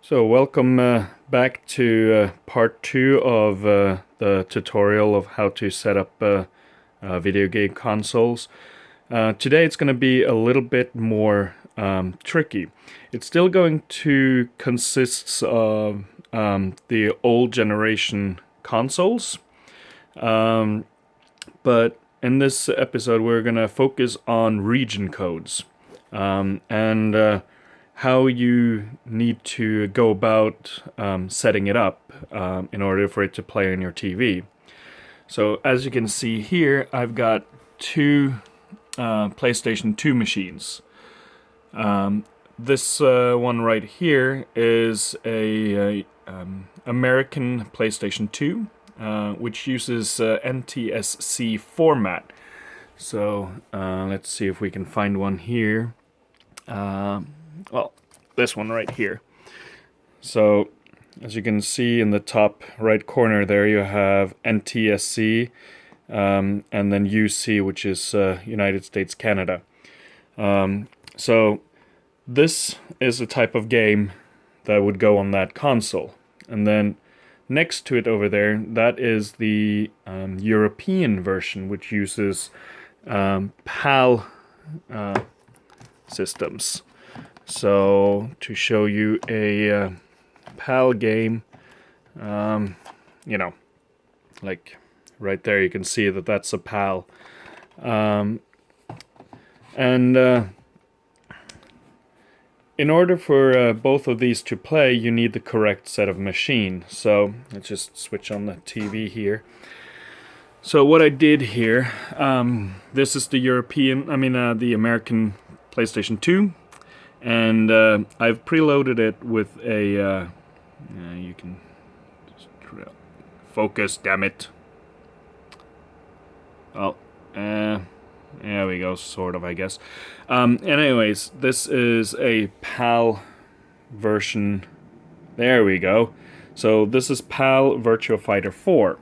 So welcome back to part 2 of the tutorial of how to set up video game consoles. Today it's going to be a little bit more tricky. It's still going to consist of the old generation consoles, but in this episode we're going to focus on region codes and how you need to go about setting it up in order for it to play on your TV. So as you can see here, I've got two PlayStation 2 machines. This one right here is a American PlayStation 2, which uses NTSC format. So let's see if we can find one here. Well, this one right here. So, as you can see in the top right corner there, you have NTSC and then UC, which is United States, Canada. So, this is a type of game that would go on that console. And then next to it over there, that is the European version, which uses PAL systems. So to show you a PAL game, like right there, you can see that that's a PAL. In order for both of these to play, you need the correct set of machine. So let's just switch on the TV here. So what I did here, this is the the American PlayStation 2. And I've preloaded it with a, you can just focus, damn it. Oh, there we go, sort of, I guess. And anyways, this is a PAL version. There we go. So this is PAL Virtua Fighter 4.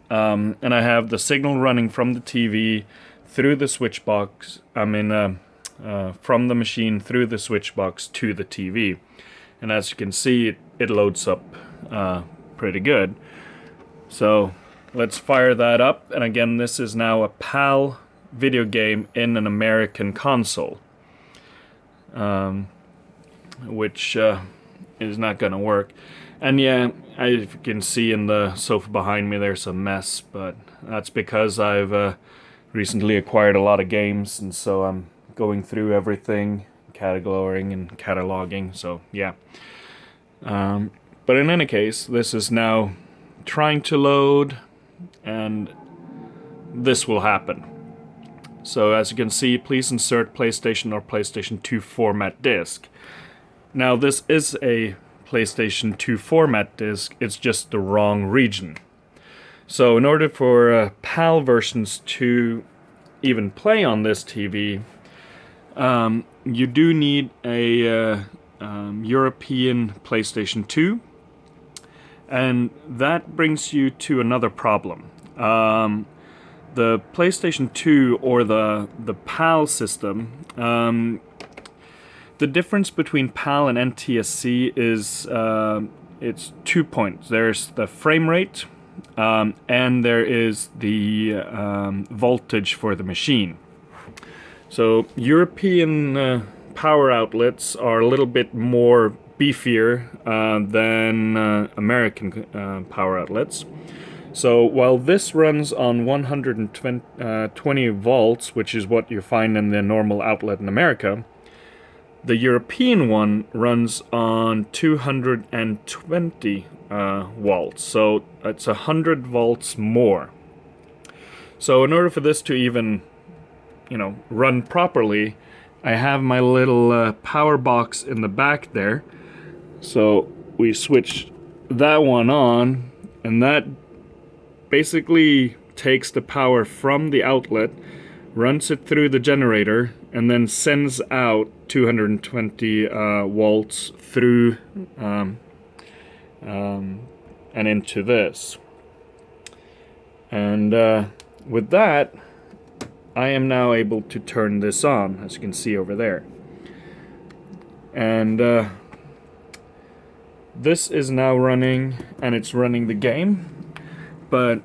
And I have the signal running from the TV through the switch box. From the machine through the switch box to the TV. And as you can see, it loads up pretty good. So let's fire that up. And again, this is now a PAL video game in an American console, which is not going to work. And yeah, as you can see in the sofa behind me, there's a mess, but that's because I've recently acquired a lot of games, and so I'm going through everything, categorizing and cataloging, so yeah. But in any case, this is now trying to load, and this will happen. So as you can see, please insert PlayStation or PlayStation 2 format disc. Now this is a PlayStation 2 format disc, it's just the wrong region. So in order for PAL versions to even play on this TV, you do need a European PlayStation 2, and that brings you to another problem. The PlayStation 2 or the PAL system, the difference between PAL and NTSC is it's 2 points. There's the frame rate, and there is the voltage for the machine. So European power outlets are a little bit more beefier than American power outlets. So while this runs on 120 volts, which is what you find in the normal outlet in America, the European one runs on 220 volts. So it's 100 volts more. So in order for this to even run properly, I have my little power box in the back there. So we switch that one on, and that basically takes the power from the outlet, runs it through the generator, and then sends out 220 volts through and into this. And with that, I am now able to turn this on, as you can see over there. And this is now running, and it's running the game. But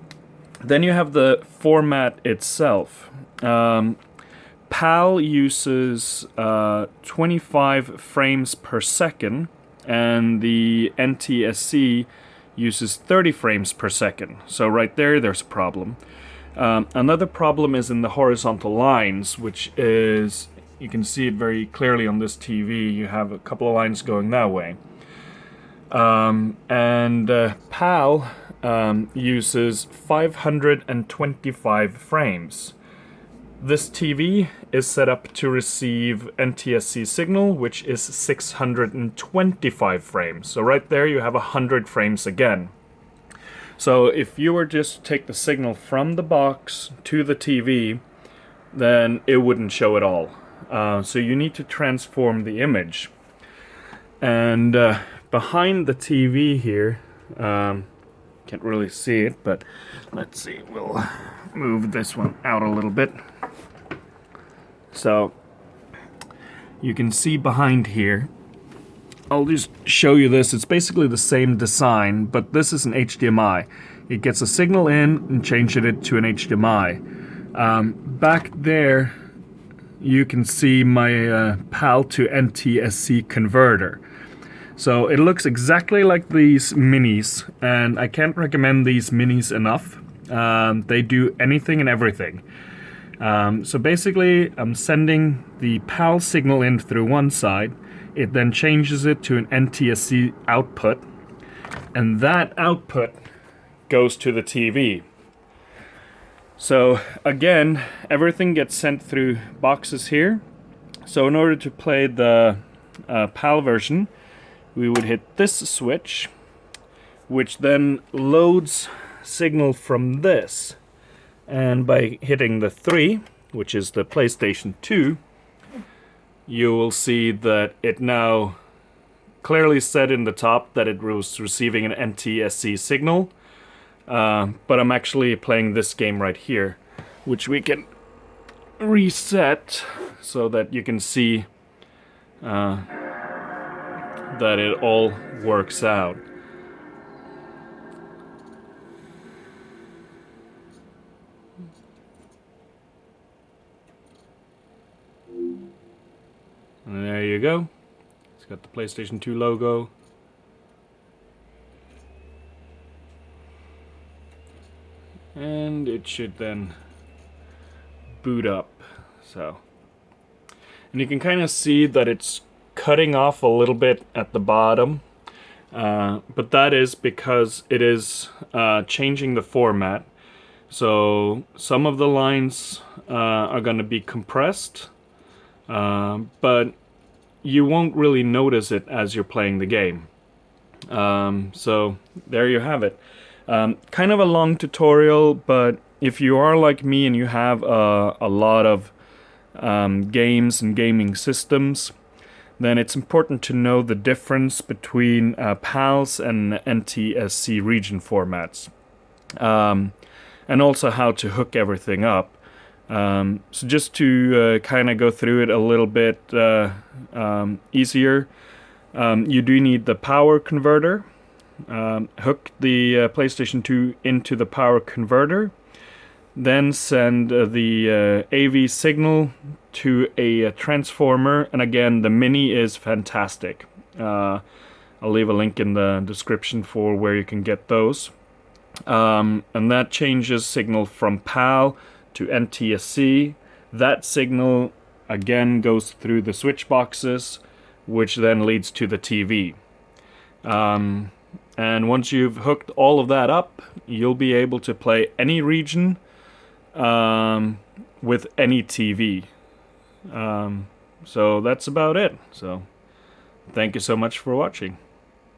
then you have the format itself. PAL uses 25 frames per second, and the NTSC uses 30 frames per second. So right there's a problem. Another problem is in the horizontal lines, which is, you can see it very clearly on this TV. You have a couple of lines going that way. PAL uses 525 frames. This TV is set up to receive NTSC signal, which is 625 frames. So right there you have 100 frames again. So if you were just to take the signal from the box to the TV, then it wouldn't show at all. So you need to transform the image. And behind the TV here, can't really see it, but let's see, we'll move this one out a little bit. So you can see behind here, I'll just show you this. It's basically the same design, but this is an HDMI. It gets a signal in and changes it to an HDMI. Back there, you can see my PAL to NTSC converter. So it looks exactly like these minis, and I can't recommend these minis enough. They do anything and everything. So basically, I'm sending the PAL signal in through one side. It then changes it to an NTSC output, and that output goes to the TV. So again, everything gets sent through boxes here. So in order to play the PAL version, we would hit this switch, which then loads signal from this. And by hitting the 3, which is the PlayStation 2, you will see that it now clearly said in the top that it was receiving an NTSC signal. But I'm actually playing this game right here, which we can reset so that you can see that it all works out. And there you go. It's got the PlayStation 2 logo. And it should then boot up. So, and you can kind of see that it's cutting off a little bit at the bottom. But that is because it is changing the format. So some of the lines are going to be compressed. But you won't really notice it as you're playing the game. So there you have it. Kind of a long tutorial, but if you are like me and you have a lot of games and gaming systems, then it's important to know the difference between PALs and NTSC region formats. And also how to hook everything up. So just to kind of go through it a little bit easier, you do need the power converter. Hook the PlayStation 2 into the power converter, then send the AV signal to a transformer, and again, the Mini is fantastic. I'll leave a link in the description for where you can get those. And that changes signal from PAL to NTSC. That signal again goes through the switch boxes, which then leads to the TV. And once you've hooked all of that up, you'll be able to play any region with any TV. So that's about it. So thank you so much for watching.